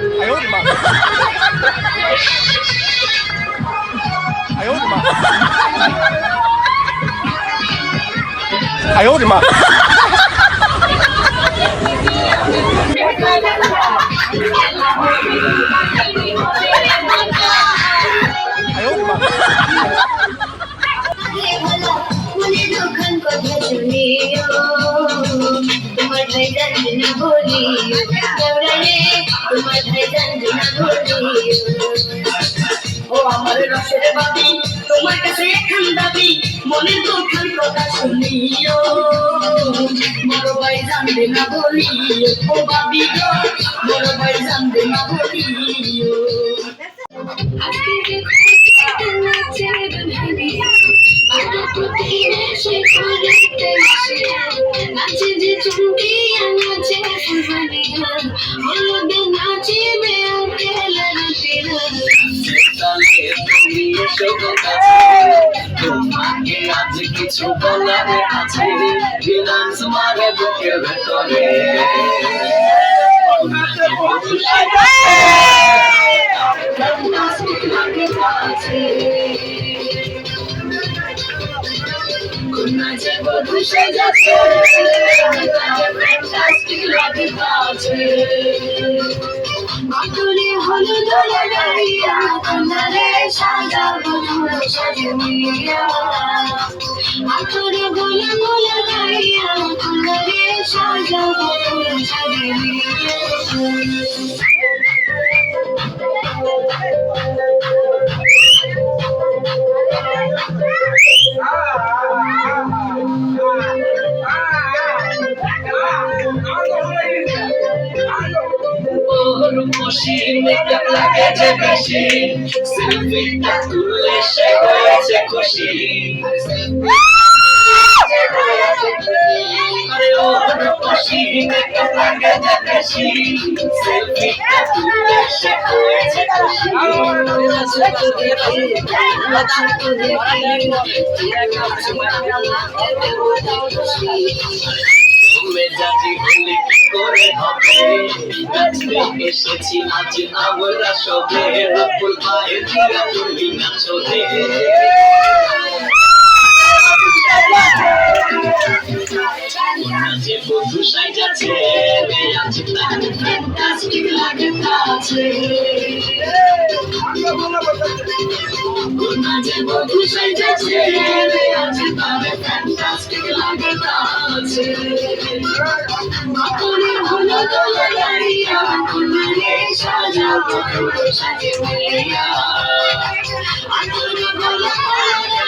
哎呦我的妈！哎呦我的妈！哎呦我的妈！哎呦我的妈！তোমার ভাই জানবে না বলিও দেওরালে তোমার ভাই জানবে না বলিও ও আমার রসের বাবি তোমার কাছে এখন দাবি মনের দুঃখের কথা শুনিও বড় ভাই জানবে না বলিও ও বাবি গো বড় ভাই জানবে না বলিও আজকে নাচে ভাবি নাচে যে চুমকি নাচে ফুলবানি গান হলুদ নাচিবে খেলা তোমাকে আজ কিছু বলার আছে দিলাম তোমারে বুকের ভেতরে নাচে বধু সেজাছে ফ্যান্টাস্টিক লাগছে আতরে হলুদ লাগাইয়া কন্যারে সাজাবো সাজিয়া আতরে গোলাপ লাগাইয়া কন্যারে সাজাবো সাজিয়া রূপসী মেকআপ লাগে যে বেশি সেলফিটা তুলে সে হয়েছে খুশি আরে ও রূপসী মেকআপ লাগে যে বেশি সেলফিটা তুলে সে হয়েছে খুশি মেজাজি হলে কি করে হবে নাচতে এসেছি আজ আমরা সবে রূপুর পায়ে দিয়া তুমি নাচো রে নাচে বধু সাইজাছে রে আজ তার ফ্যান্টাস্টিক লাগতাছে নাচে বধু সাইজাছে রে আজ তার ফ্যান্টাস্টিক লাগতাছে আতরে হলুদ লাগাইয়া কন্যারে সাজাবো সাজিয়া আতরে গোলাপ